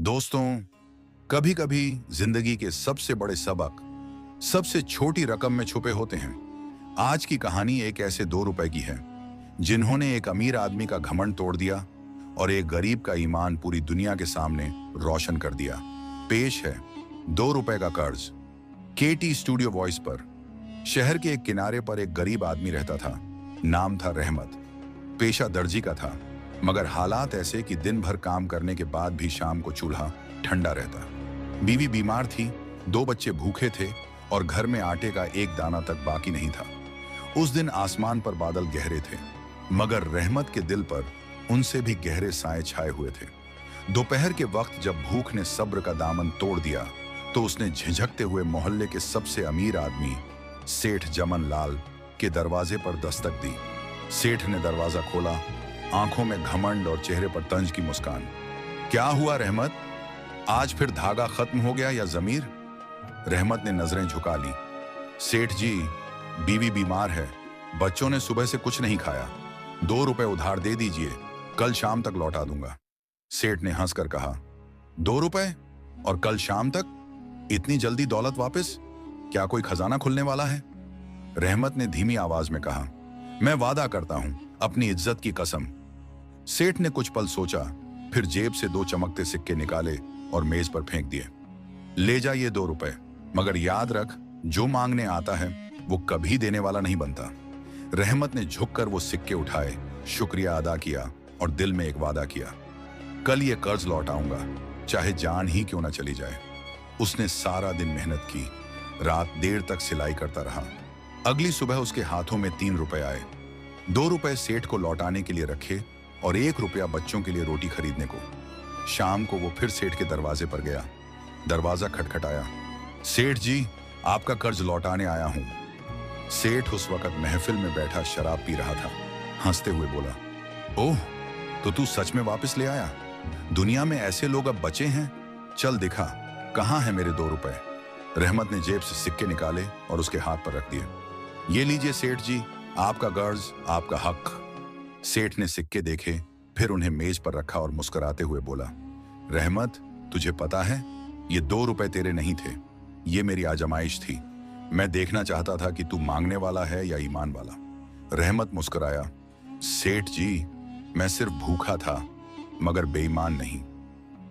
दोस्तों, कभी कभी जिंदगी के सबसे बड़े सबक सबसे छोटी रकम में छुपे होते हैं। आज की कहानी एक ऐसे 2 रुपए की है जिन्होंने एक अमीर आदमी का घमंड तोड़ दिया और एक गरीब का ईमान पूरी दुनिया के सामने रोशन कर दिया। पेश है 2 रुपए का कर्ज। केटी स्टूडियो वॉइस पर। शहर के एक किनारे पर एक गरीब आदमी रहता था। नाम था रहमत। पेशा दर्जी का था, मगर हालात ऐसे कि दिन भर काम करने के बाद भी शाम को चूल्हा ठंडा रहता। बीवी बीमार थी, 2 बच्चे भूखे थे और घर में आटे का एक दाना तक बाकी नहीं था। उस दिन आसमान पर बादल गहरे थे, मगर रहमत के दिल पर उनसे भी गहरे साए छाए हुए थे। दोपहर के वक्त जब भूख ने सब्र का दामन तोड़ दिया तो उसने झिझकते हुए मोहल्ले के सबसे अमीर आदमी सेठ जमन लाल के दरवाजे पर दस्तक दी। सेठ ने दरवाजा खोला, आंखों में घमंड और चेहरे पर तंज की मुस्कान। क्या हुआ रहमत? आज फिर धागा खत्म हो गया या जमीर? रहमत ने नजरें झुका ली। सेठ जी, बीवी बीमार है, बच्चों ने सुबह से कुछ नहीं खाया। 2 रुपए उधार दे दीजिए, कल शाम तक लौटा दूंगा। सेठ ने हंसकर कहा, 2 रुपए और कल शाम तक? इतनी जल्दी दौलत वापस? क्या कोई खजाना खुलने वाला है? रहमत ने धीमी आवाज में कहा, मैं वादा करता हूं अपनी इज्जत की कसम। सेठ ने कुछ पल सोचा, फिर जेब से 2 चमकते सिक्के निकाले और मेज पर फेंक दिए। ले जा ये 2 रुपए, मगर याद रख, जो मांगने आता है वो कभी देने वाला नहीं बनता। रहमत ने झुककर वो सिक्के उठाए, शुक्रिया अदा किया और दिल में एक वादा किया, कल ये कर्ज लौटाऊंगा, चाहे जान ही क्यों ना चली जाए। उसने सारा दिन मेहनत की, रात देर तक सिलाई करता रहा। अगली सुबह उसके हाथों में 3 रुपए आए। 2 रुपए सेठ को लौटाने के लिए रखे और 1 रुपया बच्चों के लिए रोटी खरीदने को। शाम को वो फिर सेठ के दरवाजे पर गया। दरवाजा खटखटाया। सेठ जी, आपका कर्ज लौटाने आया हूं। सेठ उस वक्त महफिल में बैठा शराब पी रहा था। हंसते हुए बोला, ओह, तो तू सच में वापस ले आया? दुनिया में ऐसे लोग अब बचे हैं? चल दिखा, कहां है मेरे 2 रुपए? रहमत ने जेब से सिक्के निकाले और उसके हाथ पर रख दिए। ये लीजिए सेठ जी, आपका कर्ज, आपका हक। सेठ ने सिक्के देखे, फिर उन्हें मेज पर रखा और मुस्कुराते हुए बोला, रहमत, तुझे पता है, ये 2 रुपए तेरे नहीं थे, ये मेरी आजमाइश थी। मैं देखना चाहता था कि तू मांगने वाला है या ईमान वाला। रहमत मुस्कुराया, सेठ जी, मैं सिर्फ भूखा था, मगर बेईमान नहीं।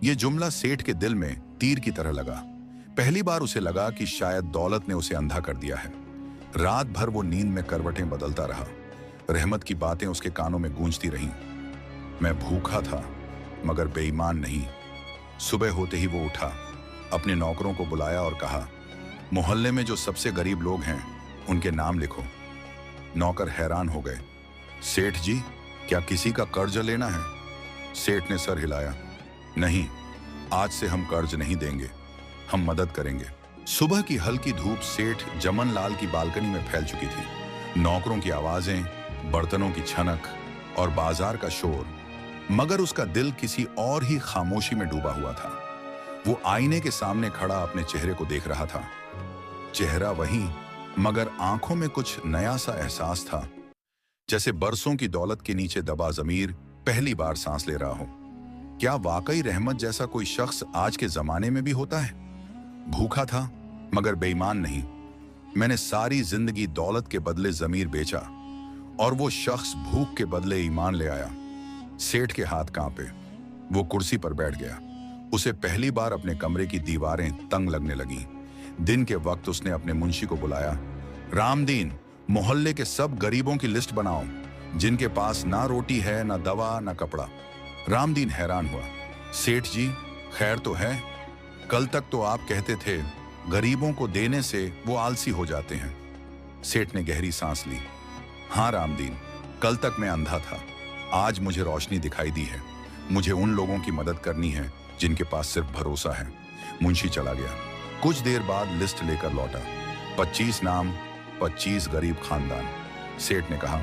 ये जुमला सेठ के दिल में तीर की तरह लगा। पहली बार उसे लगा कि शायद दौलत ने उसे अंधा कर दिया है। रात भर वो नींद में करवटें बदलता रहा। रहमत की बातें उसके कानों में गूंजती रहीं। मैं भूखा था, मगर बेईमान नहीं। सुबह होते ही वो उठा, अपने नौकरों को बुलाया और कहा, मोहल्ले में जो सबसे गरीब लोग हैं उनके नाम लिखो। नौकर हैरान हो गए। सेठ जी, क्या किसी का कर्ज लेना है? सेठ ने सर हिलाया, नहीं, आज से हम कर्ज नहीं देंगे, हम मदद करेंगे। सुबह की हल्की धूप सेठ जमन लाल की बालकनी में फैल चुकी थी। नौकरों की आवाजें, बर्तनों की छनक और बाजार का शोर, मगर उसका दिल किसी और ही खामोशी में डूबा हुआ था। वो आईने के सामने खड़ा अपने चेहरे को देख रहा था। चेहरा वही, मगर आंखों में कुछ नया सा एहसास था, जैसे बरसों की दौलत के नीचे दबा जमीर पहली बार सांस ले रहा हो। क्या वाकई रहमत जैसा कोई शख्स आज के जमाने में भी होता है? भूखा था, मगर बेईमान नहीं। मैंने सारी जिंदगी दौलत के बदले जमीर बेचा और वो शख्स भूख के बदले ईमान ले आया। सेठ के हाथ कांपे। वो कुर्सी पर बैठ गया। उसे पहली बार अपने कमरे की दीवारें तंग लगने लगी। दिन के वक्त उसने अपने मुंशी को बुलाया, रामदीन, मोहल्ले के सब गरीबों की लिस्ट बनाओ, जिनके पास ना रोटी है, ना दवा, ना कपड़ा। रामदीन हैरान हुआ, सेठ जी, खैर तो है? कल तक तो आप कहते थे गरीबों को देने से वो आलसी हो जाते हैं। सेठ ने गहरी सांस ली। हाँ रामदीन, कल तक मैं अंधा था, आज मुझे रोशनी दिखाई दी है। मुझे उन लोगों की मदद करनी है जिनके पास सिर्फ भरोसा है। मुंशी चला गया। कुछ देर बाद लिस्ट लेकर लौटा। 25 नाम, 25 गरीब खानदान। सेठ ने कहा,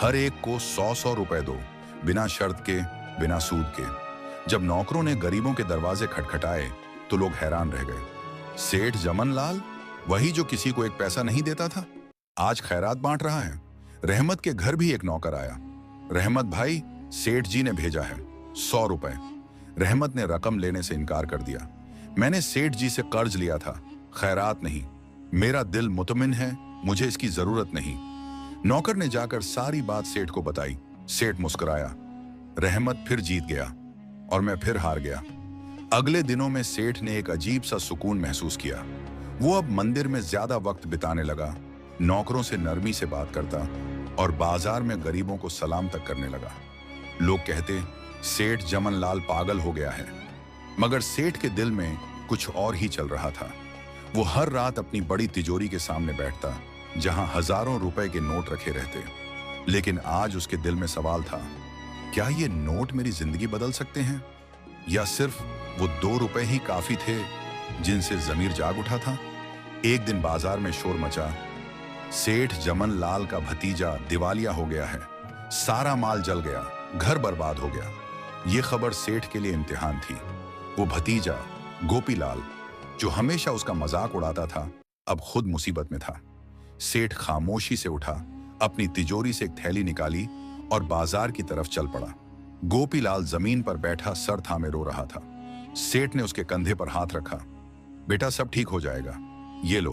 हर एक को 100-100 रुपए दो, बिना शर्त के, बिना सूद के। जब नौकरों ने गरीबों के दरवाजे खटखटाए तो लोग हैरान रह गए। सेठ जमन लाल, वही जो किसी को एक पैसा नहीं देता था, आज खैरात बांट रहा है। रहमत के घर भी एक नौकर आया। रहमत भाई, सेठ जी ने भेजा है 100 रुपए। रहमत ने रकम लेने से इनकार कर दिया। मैंने सेठ जी से कर्ज लिया था, खैरात नहीं। मेरा दिल मुतमिन है, मुझे इसकी जरूरत नहीं। नौकर ने जाकर सारी बात सेठ को बताई। सेठ मुस्कुराया। रहमत फिर जीत गया और मैं फिर हार गया। अगले दिनों में सेठ ने एक अजीब सा सुकून महसूस किया। वो अब मंदिर में ज्यादा वक्त बिताने लगा, नौकरों से नरमी से बात करता और बाजार में गरीबों को सलाम तक करने लगा। लोग कहते सेठ जमन लाल पागल हो गया है, मगर सेठ के दिल में कुछ और ही चल रहा था। वो हर रात अपनी बड़ी तिजोरी के सामने बैठता, जहां हजारों रुपए के नोट रखे रहते। लेकिन आज उसके दिल में सवाल था, क्या ये नोट मेरी जिंदगी बदल सकते हैं, या सिर्फ वो 2 रुपए ही काफी थे जिनसे जमीर जाग उठा था। एक दिन बाजार में शोर मचा, सेठ जमन लाल का भतीजा दिवालिया हो गया है, सारा माल जल गया, घर बर्बाद हो गया। ये खबर सेठ के लिए इम्तिहान थी। वो भतीजा गोपीलाल, जो हमेशा उसका मजाक उड़ाता था, अब खुद मुसीबत में था। सेठ खामोशी से उठा, अपनी तिजोरी से एक थैली निकाली और बाजार की तरफ चल पड़ा। गोपीलाल जमीन पर बैठा सर थामे रो रहा था। सेठ ने उसके कंधे पर हाथ रखा। बेटा, सब ठीक हो जाएगा, ये लो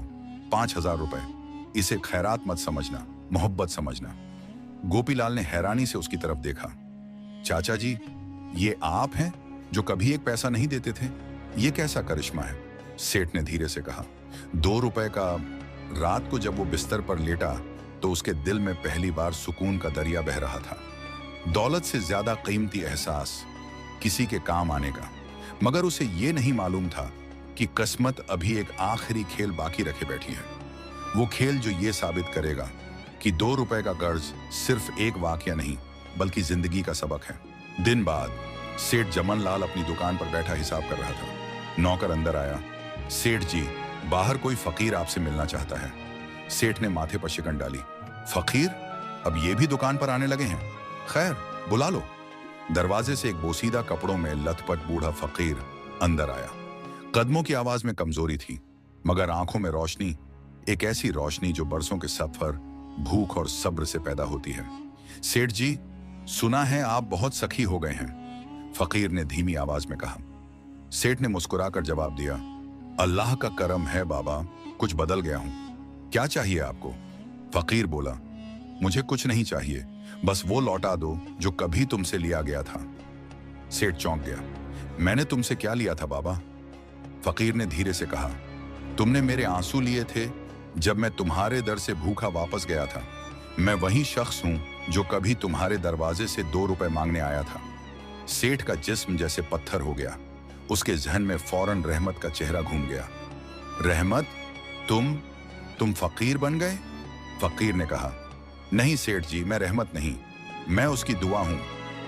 5,000 रुपए, इसे खैरात मत समझना, मोहब्बत समझना। गोपीलाल ने हैरानी से उसकी तरफ देखा। चाचा जी, ये आप हैं जो कभी एक पैसा नहीं देते थे, ये कैसा करिश्मा है? सेठ ने धीरे से कहा। 2 रुपए का। रात को जब वो बिस्तर पर लेटा तो उसके दिल में पहली बार सुकून का दरिया बह रहा था। दौलत से ज्यादा कीमती एहसास किसी के काम आने का। मगर उसे ये नहीं मालूम था कि किस्मत अभी एक आखिरी खेल बाकी रखे बैठी है। वो खेल जो ये साबित करेगा कि 2 रुपए का कर्ज सिर्फ एक वाकया नहीं, बल्कि जिंदगी का सबक है। दिन बाद सेठ जमन लाल अपनी दुकान पर बैठा हिसाब कर रहा था। नौकर अंदर आया। सेठ जी, बाहर कोई फकीर आपसे मिलना चाहता है। सेठ ने माथे पर शिकन डाली। फकीर? अब ये भी दुकान पर आने लगे हैं? खैर, बुला लो। दरवाजे से एक बोसीदा कपड़ों में लथपथ बूढ़ा फकीर अंदर आया। कदमों की आवाज में कमजोरी थी, मगर आंखों में रोशनी, एक ऐसी रोशनी जो बरसों के सफर, भूख और सब्र से पैदा होती है। सेठ जी, सुना है आप बहुत सखी हो गए हैं, फकीर ने धीमी आवाज में कहा। सेठ ने मुस्कुराकर जवाब दिया, अल्लाह का करम है बाबा, कुछ बदल गया हूं। क्या चाहिए आपको? फकीर बोला, मुझे कुछ नहीं चाहिए, बस वो लौटा दो जो कभी तुमसे लिया गया था। सेठ चौंक गया। मैंने तुमसे क्या लिया था बाबा? फकीर ने धीरे से कहा, तुमने मेरे आंसू लिए थे जब मैं तुम्हारे दर से भूखा वापस गया था। मैं वही शख्स हूं जो कभी तुम्हारे दरवाजे से 2 रुपए मांगने आया था। सेठ का जिस्म जैसे पत्थर हो गया। उसके जहन में फौरन रहमत का चेहरा घूम गया। रहमत, तुम फकीर बन गए? फकीर ने कहा, नहीं सेठ जी, मैं रहमत नहीं, मैं उसकी दुआ हूं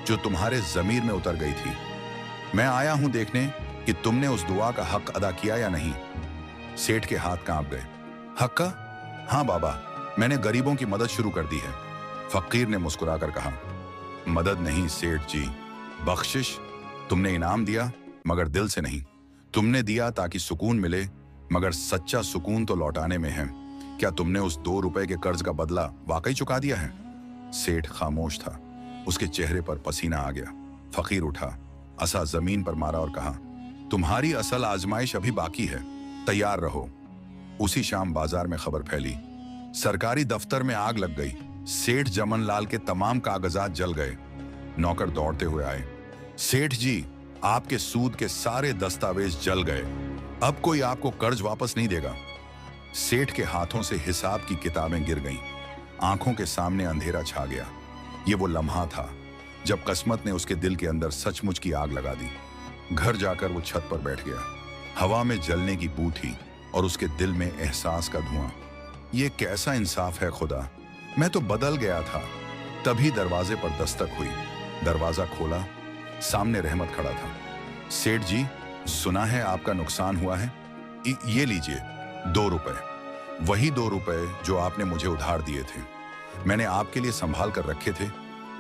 जो तुम्हारे जमीर में उतर गई थी। मैं आया हूं देखने कि तुमने उस दुआ का हक अदा किया या नहीं। सेठ के हाथ कांप गए। हक का? हाँ बाबा, मैंने गरीबों की मदद शुरू कर दी है। फकीर ने मुस्कुराकर कहा, मदद नहीं सेठ जी, बख्शिश। तुमने इनाम दिया, मगर दिल से नहीं। तुमने दिया ताकि सुकून मिले, मगर सच्चा सुकून तो लौटाने में है। क्या तुमने उस 2 रुपए के कर्ज का बदला वाकई चुका दिया है? सेठ खामोश था। उसके चेहरे पर पसीना आ गया। फकीर उठा, असा जमीन पर मारा और कहा, तुम्हारी असल आजमाइश अभी बाकी है, तैयार रहो। उसी शाम बाजार में खबर फैली, सरकारी दफ्तर में आग लग गई। सेठ जमन लाल के तमाम कागजात जल गए। नौकर दौड़ते हुए आए। सेठ जी, आपके सूद के सारे दस्तावेज जल गए, अब कोई आपको कर्ज वापस नहीं देगा। सेठ के हाथों से हिसाब की किताबें गिर गईं। आंखों के सामने अंधेरा छा गया। ये वो लम्हा था जब किस्मत ने उसके दिल के अंदर सचमुच की आग लगा दी। घर जाकर वो छत पर बैठ गया। हवा में जलने की बू थी और उसके दिल में एहसास का धुआं। ये कैसा इंसाफ है खुदा, मैं तो बदल गया था। तभी दरवाजे पर दस्तक हुई। दरवाजा खोला, सामने रहमत खड़ा था। सेठ जी, सुना है आपका नुकसान हुआ है, ये लीजिए 2 रुपए, वही 2 रुपए जो आपने मुझे उधार दिए थे। मैंने आपके लिए संभाल कर रखे थे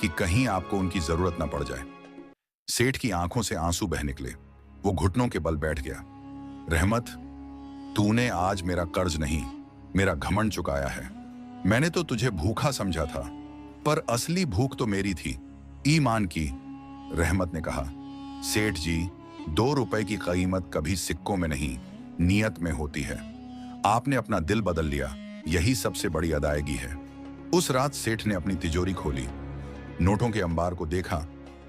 कि कहीं आपको उनकी जरूरत न पड़ जाए। सेठ की आंखों से आंसू बह निकले। वो घुटनों के बल बैठ गया। रहमत, तूने आज मेरा कर्ज नहीं, मेरा घमंड चुकाया है। मैंने तो तुझे भूखा समझा था, पर असली भूख तो मेरी थी, ईमान की। रहमत ने कहा, सेठ जी, 2 रुपए की कीमत कभी सिक्कों में नहीं, नियत में होती है। आपने अपना दिल बदल लिया, यही सबसे बड़ी अदायगी है। उस रात सेठ ने अपनी तिजोरी खोली, नोटों के अंबार को देखा,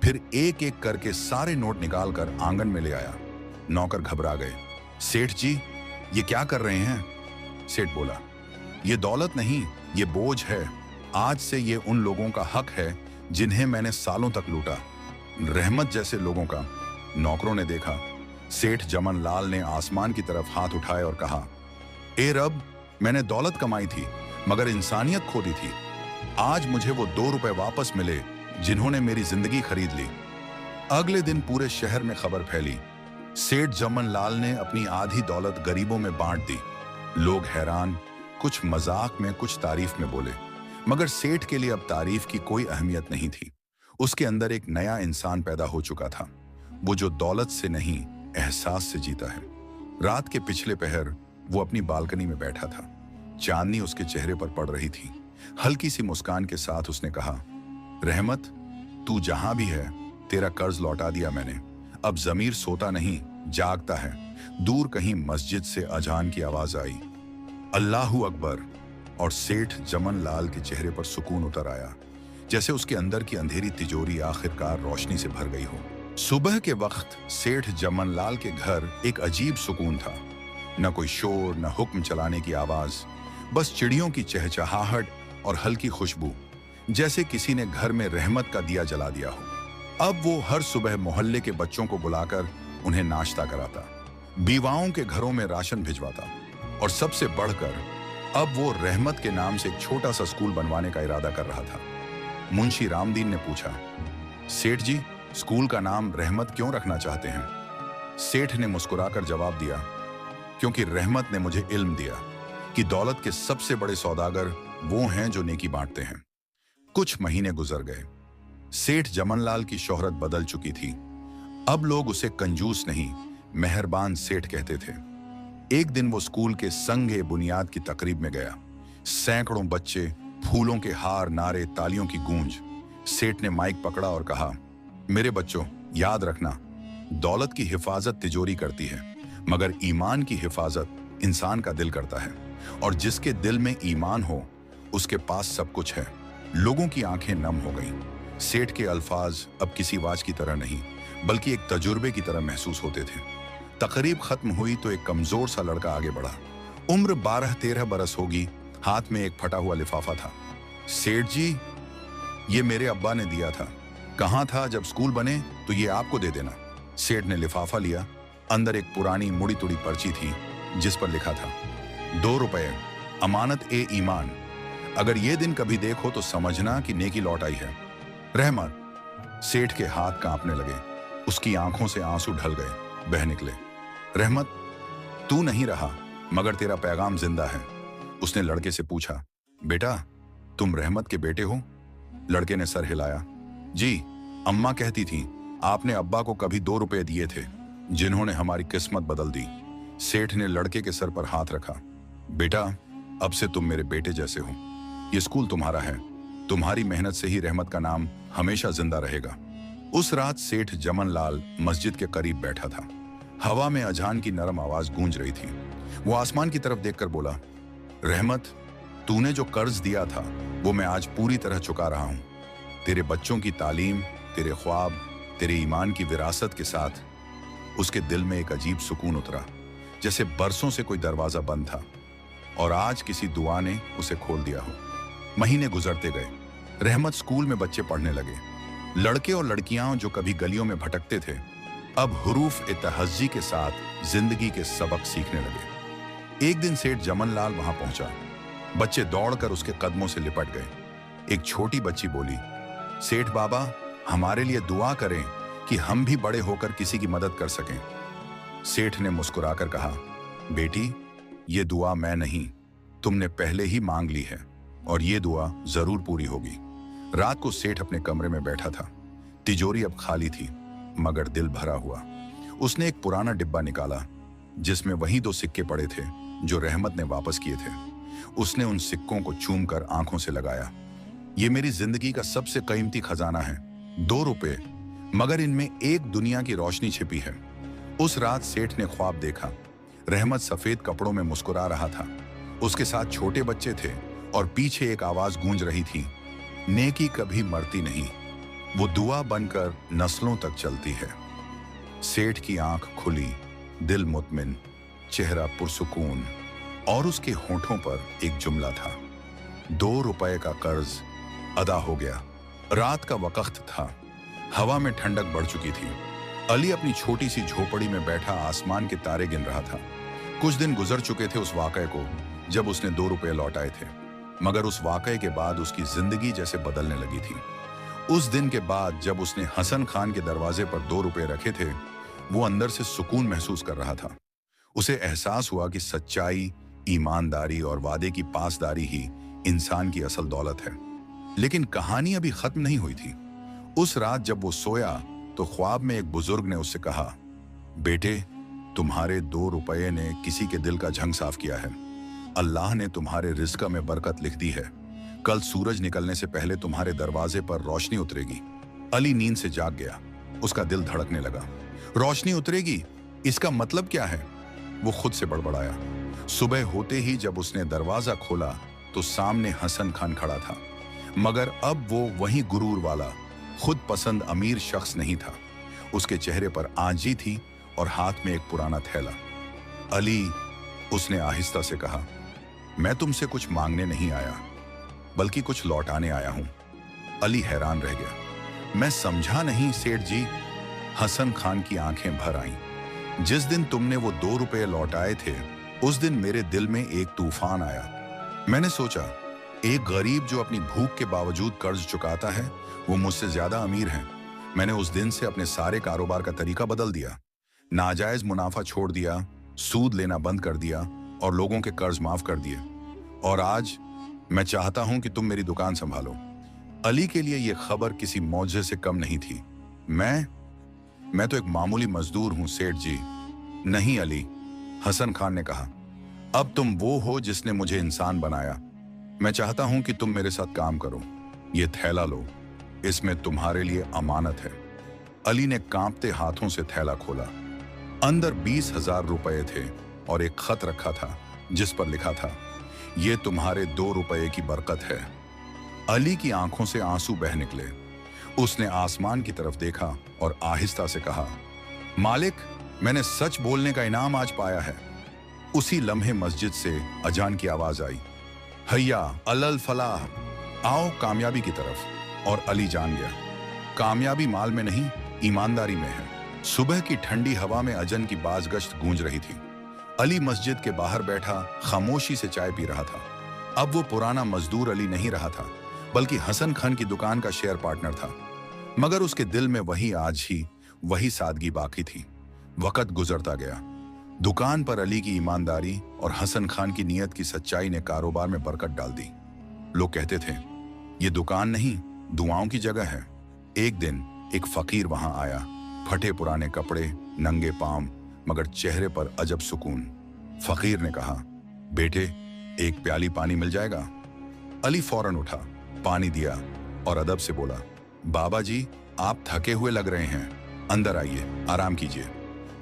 फिर एक एक करके सारे नोट निकालकर आंगन में ले आया। नौकर घबरा गए। सेठ जी, ये क्या कर रहे हैं? सेठ बोला, ये दौलत नहीं, ये बोझ है। आज से ये उन लोगों का हक है जिन्हें मैंने सालों तक लूटा, रहमत जैसे लोगों का। नौकरों ने देखा। सेठ जमन लाल ने आसमान की तरफ हाथ उठाए और कहा, ए रब, मैंने दौलत कमाई थी मगर इंसानियत खो दी थी। आज मुझे वो 2 रुपए वापस मिले जिन्होंने मेरी जिंदगी खरीद ली। अगले दिन पूरे शहर में खबर फैली, सेठ जमन लाल ने अपनी आधी दौलत गरीबों में बांट दी। लोग हैरान, कुछ मजाक में कुछ तारीफ में बोले, मगर सेठ के लिए अब तारीफ की कोई अहमियत नहीं थी। उसके अंदर एक नया इंसान पैदा हो चुका था, वो जो दौलत से नहीं एहसास से जीता है। रात के पिछले पहर वो अपनी बालकनी में बैठा था। चांदनी उसके चेहरे पर पड़ रही थी। हल्की सी मुस्कान के साथ उसने कहा, रहमत, तू जहां भी है, तेरा कर्ज लौटा दिया मैंने। अब जमीर सोता नहीं, जागता है। दूर कहीं मस्जिद से अजान की आवाज आई, अल्लाहू अकबर, और सेठ जमन लाल के चेहरे पर सुकून उतर आया, जैसे उसके अंदर की अंधेरी तिजोरी आखिरकार रोशनी से भर गई हो। सुबह के वक्त सेठ जमन लाल के घर एक अजीब सुकून था। न कोई शोर, न हुक्म चलाने की आवाज, बस चिड़ियों की चहचहाहट और हल्की खुशबू, जैसे किसी ने घर में रहमत का दिया जला दिया हो। अब वो हर सुबह मोहल्ले के बच्चों को बुलाकर उन्हें नाश्ता कराता, बीवाओं के घरों में राशन भिजवाता, और सबसे बढ़कर अब वो रहमत के नाम से एक छोटा सा स्कूल बनवाने का इरादा कर रहा था। मुंशी रामदीन ने पूछा, सेठ जी, स्कूल का नाम रहमत क्यों रखना चाहते हैं? सेठ ने मुस्कुराकर जवाब दिया, क्योंकि रहमत ने मुझे इल्म दिया कि दौलत के सबसे बड़े सौदागर वो हैं जो नेकी बांटते हैं। कुछ महीने गुजर गए। सेठ जमनलाल की शोहरत बदल चुकी थी। अब लोग उसे कंजूस नहीं, मेहरबान सेठ कहते थे। एक दिन वो स्कूल के संगे बुनियाद की तकरीब में गया। सैकड़ों बच्चे, फूलों के हार, नारे, तालियों की गूंज। सेठ ने माइक पकड़ा और कहा, मेरे बच्चों, याद रखना, दौलत की हिफाजत तिजोरी करती है, मगर ईमान की हिफाजत इंसान का दिल करता है। और जिसके दिल में ईमान हो, उसके पास सब कुछ है। लोगों की आंखें नम हो गईं। सेठ के अल्फाज अब किसी वाज की तरह नहीं, बल्कि एक तजुर्बे की तरह महसूस होते थे। तकरीब खत्म हुई तो एक कमजोर सा लड़का आगे बढ़ा। उम्र 12-13 बरस होगी। हाथ में एक फटा हुआ लिफाफा था। सेठ जी, ये मेरे अब्बा ने दिया था। कहाँ था? जब स्कूल बने तो ये आपको दे देना। सेठ ने लिफाफा लिया। अंदर एक पुरानी मुड़ी तुड़ी पर्ची थी जिस पर लिखा था, 2 रुपए, अमानत ए ईमान। अगर ये दिन कभी देखो तो समझना कि नेकी लौट आई है। रहमत। सेठ के हाथ कांपने लगे। उसकी आंखों से आंसू ढल गए, बह निकले। रहमत, तू नहीं रहा, मगर तेरा पैगाम जिंदा है। उसने लड़के से पूछा, बेटा, तुम रहमत के बेटे हो? लड़के ने सर हिलाया। जी, अम्मा कहती थी आपने अब्बा को कभी 2 रुपए दिए थे, जिन्होंने हमारी किस्मत बदल दी। सेठ ने लड़के के सर पर हाथ रखा। बेटा, अब से तुम मेरे बेटे जैसे हो। ये स्कूल तुम्हारा है। तुम्हारी मेहनत से ही रहमत का नाम हमेशा जिंदा रहेगा। उस रात सेठ जमन लाल मस्जिद के करीब बैठा था। हवा में अजान की नरम आवाज गूंज रही थी। वो आसमान की तरफ देखकर बोला, रहमत, तूने जो कर्ज दिया था वो मैं आज पूरी तरह चुका रहा हूं। तेरे बच्चों की तालीम, तेरे ख्वाब, तेरे ईमान की विरासत के साथ। उसके दिल में एक अजीब सुकून उतरा, जैसे बरसों से कोई दरवाजा बंद था और आज किसी दुआ ने उसे खोल दिया हो। महीने गुजरते गए। रहमत स्कूल में बच्चे पढ़ने लगे। लड़के और लड़कियां जो कभी गलियों में भटकते थे, अब हुरूफ ए तहज्जी के साथ जिंदगी के सबक सीखने लगे। एक दिन सेठ जमन लाल वहां पहुंचा। बच्चे दौड़कर उसके कदमों से लिपट गए। एक छोटी बच्ची बोली, सेठ बाबा, हमारे लिए दुआ करें कि हम भी बड़े होकर किसी की मदद कर सकें। सेठ ने मुस्कुराकर कहा, बेटी, ये दुआ मैं नहीं, तुमने पहले ही मांग ली है और ये दुआ जरूर पूरी होगी। रात को सेठ अपने कमरे में बैठा था। तिजोरी अब खाली थी, मगर दिल भरा हुआ। उसने एक पुराना डिब्बा निकाला जिसमें वही 2 सिक्के पड़े थे जो रहमत ने वापस किए थे। उसने उन सिक्कों को चूमकर आंखों से लगाया। ये मेरी जिंदगी का सबसे कीमती खजाना है, 2 रुपए। मगर इनमें एक दुनिया की रोशनी छिपी है। उस रात सेठ ने ख्वाब देखा। रहमत सफेद कपड़ों में मुस्कुरा रहा था। उसके साथ छोटे बच्चे थे और पीछे एक आवाज गूंज रही थी, नेकी कभी मरती नहीं, वो दुआ बनकर नस्लों तक चलती है। सेठ की आंख खुली, दिल मुतमिन, चेहरा पुरसुकून, और उसके होठों पर एक जुमला था, 2 रुपए का कर्ज अदा हो गया। रात का वक्त था, हवा में ठंडक बढ़ चुकी थी। अली अपनी छोटी सी झोपड़ी में बैठा आसमान के तारे गिन रहा था। कुछ दिन गुजर चुके थे उस वाकये को जब उसने 2 रुपए लौटाए थे, मगर उस वाकये के बाद उसकी जिंदगी जैसे बदलने लगी थी। उस दिन के बाद जब उसने हसन खान के दरवाजे पर 2 रुपए रखे थे, वो अंदर से सुकून महसूस कर रहा था। उसे एहसास हुआ कि सच्चाई, ईमानदारी और वादे की पासदारी ही इंसान की असल दौलत है। लेकिन कहानी अभी खत्म नहीं हुई थी। उस रात जब वो सोया तो ख्वाब में एक बुजुर्ग ने उससे कहा, बेटे, तुम्हारे 2 रुपए ने किसी के दिल का झंग साफ किया है। अल्लाह ने तुम्हारे रिज़्क़ में बरकत लिख दी है। कल सूरज निकलने से पहले तुम्हारे दरवाजे पर रोशनी उतरेगी। अली नींद से जाग गया। उसका दिल धड़कने लगा। रोशनी उतरेगी, इसका मतलब क्या है? वो खुद से बड़बड़ाया। सुबह होते ही जब उसने दरवाजा खोला तो सामने हसन खान खड़ा था, मगर अब वो वही गुरूर वाला, खुद पसंद अमीर शख्स नहीं था। उसके चेहरे पर आंजी थी और हाथ में एक पुराना थैला। अली, उसने आहिस्ता से कहा, मैं तुमसे कुछ मांगने नहीं आया, बल्कि कुछ लौटाने आया हूं। अली हैरान रह गया। मैं समझा नहीं सेठ जी। हसन खान की आंखें भर आईं। जिस दिन तुमने वो 2 रुपए लौटाए थे, उस दिन मेरे दिल में एक तूफान आया। मैंने सोचा, एक गरीब जो अपनी भूख के बावजूद कर्ज चुकाता है, वो मुझसे ज्यादा अमीर है। मैंने उस दिन से अपने सारे कारोबार का तरीका बदल दिया। नाजायज मुनाफा छोड़ दिया, सूद लेना बंद कर दिया और लोगों के कर्ज माफ कर दिए। और आज मैं चाहता हूं कि तुम मेरी दुकान संभालो। अली के लिए यह खबर किसी मौजे से कम नहीं थी। मैं तो एक मामूली मजदूर हूं सेठ जी। नहीं अली, हसन खान ने कहा, अब तुम वो हो जिसने मुझे इंसान बनाया। मैं चाहता हूं कि तुम मेरे साथ काम करो। ये थैला लो, इसमें तुम्हारे लिए अमानत है। अली ने कांपते हाथों से थैला खोला। अंदर 20,000 रुपए थे और एक खत रखा था जिस पर लिखा था, ये तुम्हारे 2 रुपए की बरकत है। अली की आंखों से आंसू बह निकले। उसने आसमान की तरफ देखा और आहिस्ता से कहा, मालिक, मैंने सच बोलने का इनाम आज पाया है। उसी लम्हे मस्जिद से अजान की आवाज आई, हैया अलल फलाह, आओ कामयाबी की तरफ। और अली जान गया, कामयाबी माल में नहीं, ईमानदारी में है। सुबह की ठंडी हवा में अजन की बाजगश्त गूंज रही थी। अली मस्जिद के बाहर बैठा खामोशी से चाय पी रहा था। अब वो पुराना मजदूर अली नहीं रहा था, बल्कि हसन खान की दुकान का शेयर पार्टनर था। मगर उसके दिल में वही सादगी बाकी थी। वक्त गुजरता गया। दुकान पर अली की ईमानदारी और हसन खान की नीयत की सच्चाई ने कारोबार में बरकत डाल दी। लोग कहते थे, ये दुकान नहीं, दुआओं की जगह है। एक दिन एक फकीर वहां आया, फटे पुराने कपड़े, नंगे पांव, मगर चेहरे पर अजब सुकून। फकीर ने कहा, बेटे, एक प्याली पानी मिल जाएगा? अली फौरन उठा, पानी दिया और अदब से बोला, बाबा जी, आप थके हुए लग रहे हैं, अंदर आइए, आराम कीजिए।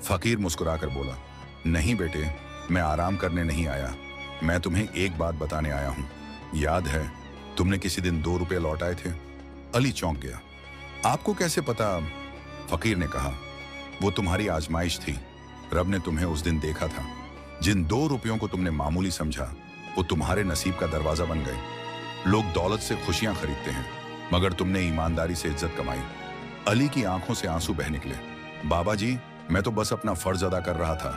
फकीर मुस्कुराकर बोला, नहीं बेटे, मैं आराम करने नहीं आया, मैं तुम्हें एक बात बताने आया हूं। याद है तुमने किसी दिन 2 रुपए लौटाए थे? अली चौंक गया। आपको कैसे पता? फकीर ने कहा, वो तुम्हारी आजमाइश थी। रब ने तुम्हें उस दिन देखा था। जिन 2 रुपयों को तुमने मामूली समझा, वो तुम्हारे नसीब का दरवाजा बन गए। लोग दौलत से खुशियां खरीदते हैं, मगर तुमने ईमानदारी से इज्जत कमाई। अली की आंखों से आंसू बह निकले। बाबा जी, मैं तो बस अपना फर्ज अदा कर रहा था,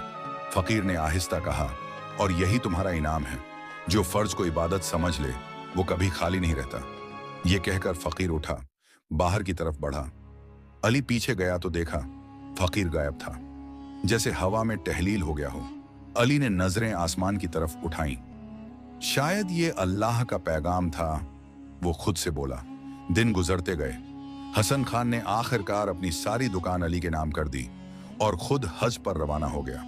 फकीर ने आहिस्ता कहा, और यही तुम्हारा इनाम है। जो फर्ज को इबादत समझ ले, वो कभी खाली नहीं रहता। ये कहकर फकीर उठा, बाहर की तरफ बढ़ा। अली पीछे गया तो देखा फकीर गायब था, जैसे हवा में टहलील हो गया हो। अली ने नजरें आसमान की तरफ उठाईं। शायद ये अल्लाह का पैगाम था, वो खुद से बोला। दिन गुजरते गए। हसन खान ने आखिरकार अपनी सारी दुकान अली के नाम कर दी और खुद हज पर रवाना हो गया।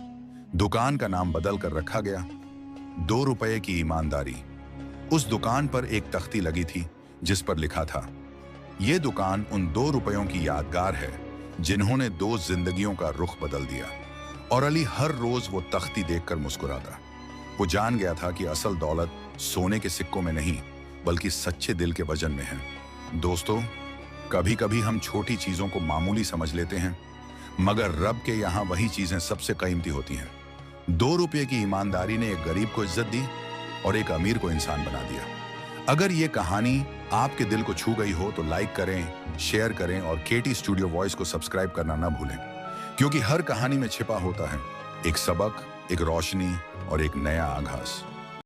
दुकान का नाम बदल कर रखा गया 2 रुपए की ईमानदारी। उस दुकान पर एक तख्ती लगी थी जिस पर लिखा था, ये दुकान उन 2 रुपयों की यादगार है जिन्होंने दो जिंदगियों का रुख बदल दिया। और अली हर रोज वो तख्ती देखकर मुस्कुराता। वो जान गया था कि असल दौलत सोने के सिक्कों में नहीं, बल्कि सच्चे दिल के वजन में है। दोस्तों, कभी कभी हम छोटी चीजों को मामूली समझ लेते हैं, मगर रब के यहाँ वही चीजें सबसे कीमती होती हैं। 2 रुपये की ईमानदारी ने एक गरीब को इज्जत दी और एक अमीर को इंसान बना दिया। अगर ये कहानी आपके दिल को छू गई हो तो लाइक करें, शेयर करें और केटी स्टूडियो वॉइस को सब्सक्राइब करना ना भूलें, क्योंकि हर कहानी में छिपा होता है एक सबक, एक रोशनी और एक नया आगाज।